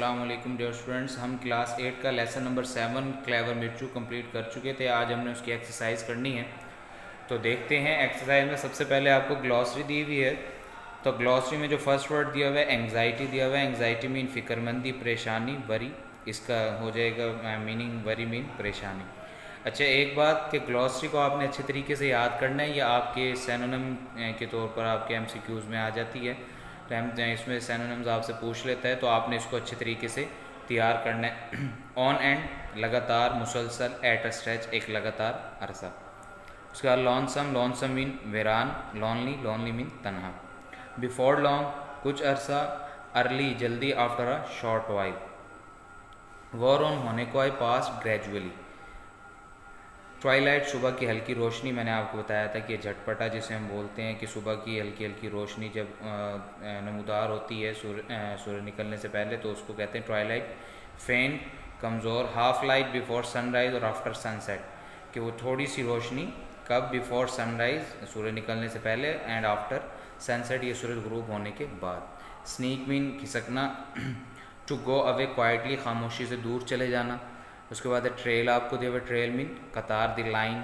अस्सलाम वालेकुम dear students. हम क्लास 8 का लेसन नंबर 7 क्लेवर मिर्चू कंप्लीट कर चुके थे। आज हमने उसकी एक्सरसाइज करनी है, तो देखते हैं। एक्सरसाइज में सबसे पहले आपको ग्लॉसरी दी हुई है, तो ग्लॉसरी में जो फर्स्ट वर्ड दिया हुआ है एंग्जाइटी दिया हुआ है। एंग्जाइटी मीन फिक्रमंदी, परेशानी, वरी। इसका हो जाएगा मीनिंग वरी मीन परेशानी। अच्छा, एक बात कि ग्लॉसरी को आपने अच्छे तरीके से याद करना है, या आपके सिनोनिम के तौर पर आपके एमसीक्यूज़ में आ जाती है। तो हम इसमें सिनोनिम्स आपसे पूछ लेता है, तो आपने इसको अच्छे तरीके से तैयार करना है। ऑन एंड लगातार, मुसलसल, एट अ स्ट्रेच एक लगातार अरसा। उसके बाद लॉन्सम, लॉन्सम मीन वीरान, लॉनली, लॉनली मीन तनहा। बिफोर लॉन्ग कुछ अरसा, अर्ली जल्दी, after a short while. War on होने को आए, पास ग्रेजुअली। ट्वाइलाइट सुबह की हल्की रोशनी, मैंने आपको बताया था कि झटपटा जिसे हम बोलते हैं कि सुबह की हल्की हल्की रोशनी जब नमूदार होती है सूर्य निकलने से पहले, तो उसको कहते हैं ट्वाइलाइट। फेंट कमज़ोर, हाफ लाइट बिफोर सनराइज़ और आफ्टर सनसेट, कि वो थोड़ी सी रोशनी कब, बिफोर सनराइज़ सूर्य निकलने से पहले, एंड आफ्टर सनसेट ये सूरज गुरूब होने के बाद। स्नीक मीन खिसकना। टू गो अवे क्वाइटली खामोशी से दूर चले जाना। उसके बाद है ट्रेल, आपको दिया हुआ ट्रेल मीन कतार, द लाइन,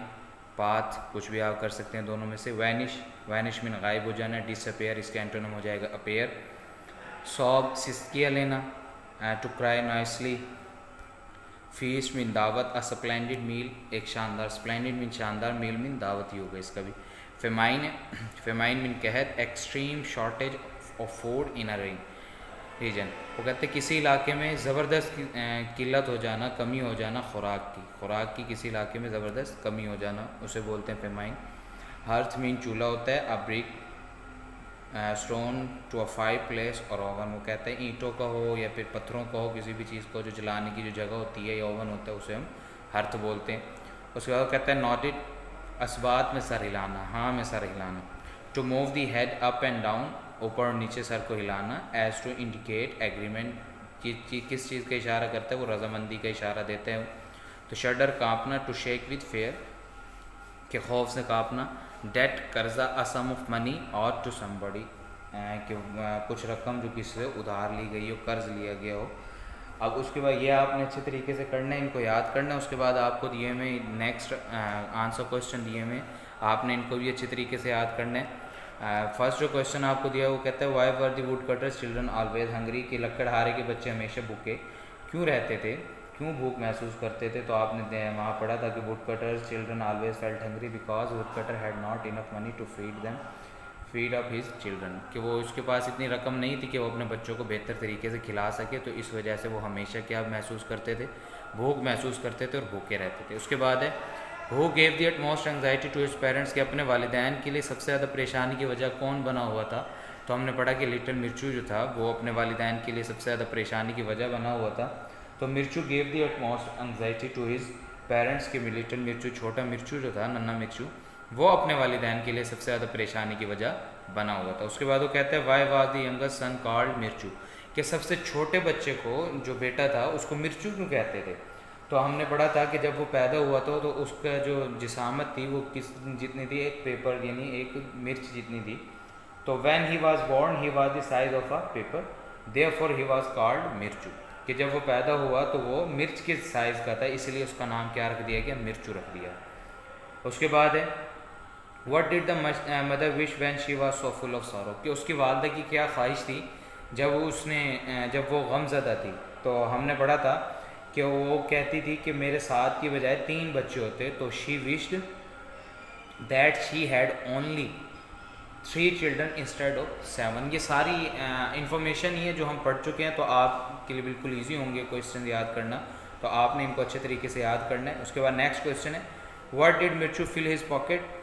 पाथ, कुछ भी आप कर सकते हैं दोनों में से। वैनिश, वैनिश मीन गायब हो जाना। डिसअपेयर इसका एंटोनिम हो जाएगा अपेयर। सॉब सिस्किया लेना। To cry noisily. Feast mean दावत, अ स्प्लेंडिड मील एक शानदार, स्प्लेंडिड मीन शानदार, मील मीन दावत ही होगा इसका भी। फेमाइन है, फेमाइन मीन कहत, extreme shortage of food in a region. वो कहते हैं किसी इलाके में ज़बरदस्त किल्लत हो जाना, कमी हो जाना खुराक की किसी इलाके में ज़बरदस्त कमी हो जाना, उसे बोलते हैं फेमाइन। हर्थ मीन चूल्हा होता है। A brick stone to a fire place और ओवन, वो कहते हैं ईंटों का हो या फिर पत्थरों का हो, किसी भी चीज़ को जो जलाने की जो जगह होती है या ओवन होता है, उसे हम हर्थ बोलते हैं। उसके बाद कहता है नॉटेड, असबात में सर हिलाना, हाँ में सर हिलाना। To move the head up and down, ऊपर और नीचे सर को हिलाना। एज टू इंडिकेट एग्रीमेंट, किस चीज़ का इशारा करता है, वो रजामंदी का इशारा देते हैं। तो शडर कांपना। टू शेक विद फेयर, के खौफ से कांपना। डेट कर्जा, a sum of money owed to somebody, कि कुछ रकम जो किसी से उधार ली गई हो, कर्ज लिया गया हो। अब उसके बाद ये आपने अच्छे तरीके से करना है, इनको याद करना है। उसके बाद आपको दिए में नेक्स्ट आंसर क्वेश्चन दिए में, आपने इनको भी अच्छे तरीके से याद करना है। फर्स्ट जो क्वेश्चन आपको दिया है वो कहता है why were the wood cutters children always hungry, कि लकड़हारे के बच्चे हमेशा भूखे क्यों रहते थे, क्यों भूख महसूस करते थे। तो आपने वहाँ पढ़ा था कि wood cutters children always felt hungry because wood cutter had not enough money to feed up his children, कि वो उसके पास इतनी रकम नहीं थी कि वो अपने बच्चों को बेहतर तरीके से खिला सके, तो इस वजह से वो हमेशा क्या महसूस करते थे, भूख महसूस करते थे और भूखे रहते थे। उसके बाद है who gave the utmost anxiety to his parents, के अपने वालिदैन के लिए सबसे ज़्यादा परेशानी की वजह कौन बना हुआ था। तो हमने पढ़ा कि लिटिल मिर्चू जो था वो अपने वालिदैन के लिए सबसे ज़्यादा परेशानी की वजह बना हुआ था। तो Mirchu gave the utmost anxiety to his parents, के लिटिल मिर्चू, छोटा मिर्चू जो था, नन्ना मिर्चू, वो अपने वालिदैन के लिए सबसे ज़्यादा परेशानी की वजह बना हुआ था। उसके बाद वो कहते हैं why was the youngest son called Mirchu, कि सबसे छोटे बच्चे को, जो बेटा था, उसको मिर्चू क्यों कहते थे। तो हमने पढ़ा था कि जब वो पैदा हुआ था तो उसका जो जिसामत थी वो किस जितनी थी, एक पेपर यानी एक मिर्च जितनी थी। तो when he was born he was the size of a pepper, therefore he was called Mirchu, कि जब वो पैदा हुआ तो वो मिर्च के साइज़ का था, इसलिए उसका नाम क्या रख दिया गया, मिर्चू रख दिया। उसके बाद है what did the mother wish when she was so full of sorrow, कि उसकी वालदा की क्या ख्वाहिश थी जब वो गमज़दा थी। तो हमने पढ़ा था कि वो कहती थी कि मेरे साथ की बजाय 3 बच्चे होते, तो she wished that she had only 3 children instead of 7। ये सारी इंफॉर्मेशन ही है जो हम पढ़ चुके हैं, तो आपके लिए बिल्कुल ईजी होंगे क्वेश्चन याद करना, तो आपने इनको अच्छे तरीके से याद करना है। उसके बाद नेक्स्ट क्वेश्चन है what did Mirchu fill his pocket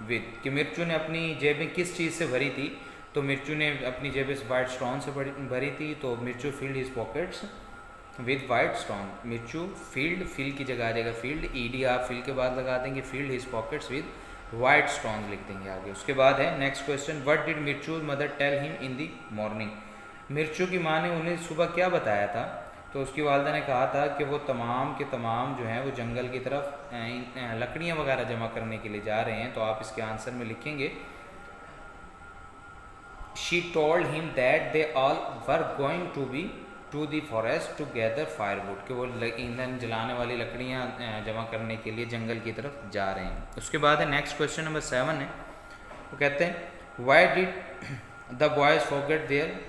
with, कि मिर्चू ने अपनी जेबें किस चीज़ से भरी थी। तो मिर्चू ने अपनी जेबें वाइट स्टोन से भरी थी, तो Mirchu filled his pockets with white stone. Mirchu filled, fill की जगह आ जाएगा फील्ड, ईडी आप फिल के बाद लगा देंगे, filled his pockets with white stone लिख देंगे आगे। उसके बाद है next question what did Mirchu mother tell him in the morning, Mirchu की माँ ने उन्हें सुबह क्या बताया था। तो उसकी वालदा ने कहा था कि वो तमाम के तमाम जो हैं वो जंगल की तरफ लकड़ियाँ वगैरह जमा करने के लिए जा रहे हैं। तो आप इसके आंसर में लिखेंगे she told him that they all were going to be to the forest to gather firewood, कि वो ईंधन जलाने वाली लकड़ियाँ जमा करने के लिए जंगल की तरफ जा रहे हैं। उसके बाद है नेक्स्ट क्वेश्चन नंबर 7 है, वो कहते हैं why did the boys forget their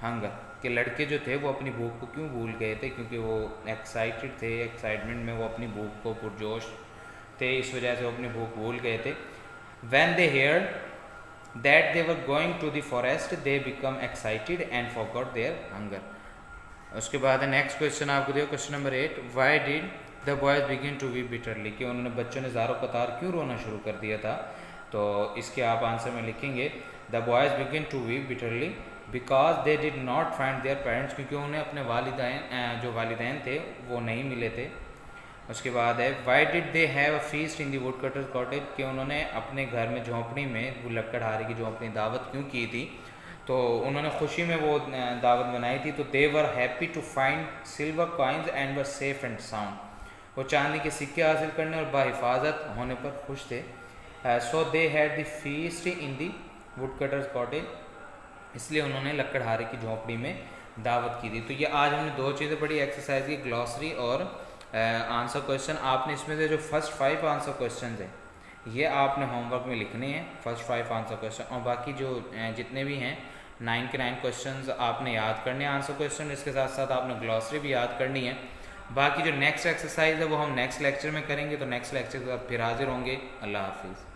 hunger, कि लड़के जो थे वो अपनी भूख को क्यों भूल गए थे, क्योंकि वो एक्साइटेड थे, एक्साइटमेंट में वो अपनी भूख को पुरजोश थे, इस वजह से वो अपनी भूख भूल गए थे। When they hear that they were going to the forest they become excited and forgot their hunger. उसके बाद है नेक्स्ट क्वेश्चन आपको दिया question number 8, why did the boys begin to weep bitterly, कि उन्होंने बच्चों ने ज़ारो कतार क्यों रोना शुरू कर दिया था। तो इसके आप आंसर में लिखेंगे the boys begin to weep bitterly because they did not find their parents, क्योंकि उन्हें अपने जो वालिदैन थे वो नहीं मिले थे। उसके बाद है why did they have a feast in the woodcutter's cottage, कि उन्होंने अपने घर में झोंपड़ी में वो लकड़हारे की झोंपड़ी दावत क्यों की थी। तो उन्होंने खुशी में वो दावत बनाई थी। तो they were happy to find silver coins and were safe and sound, वो चांदी के सिक्के हासिल करने और बाहिफाजत होने पर खुश थे। So they had the feast in the woodcutter's cottage, इसलिए उन्होंने लकड़हारे की झोंपड़ी में दावत की थी। तो ये आज हमने दो चीज़ें पढ़ी, एक्सरसाइज की ग्लॉसरी और आंसर क्वेश्चन। आपने इसमें से जो फर्स्ट 5 आंसर क्वेश्चन है ये आपने होमवर्क में लिखने हैं, फर्स्ट 5 आंसर क्वेश्चन, और बाकी जो जितने भी हैं 9 के 9 क्वेश्चंस आपने याद करने हैं आंसर क्वेश्चन, इसके साथ साथ आपने ग्लॉसरी भी याद करनी है। बाकी जो नेक्स्ट एक्सरसाइज है वो हम नेक्स्ट लेक्चर में करेंगे। तो नेक्स्ट लेक्चर के साथ फिर हाजिर होंगे। अल्लाह हाफिज़।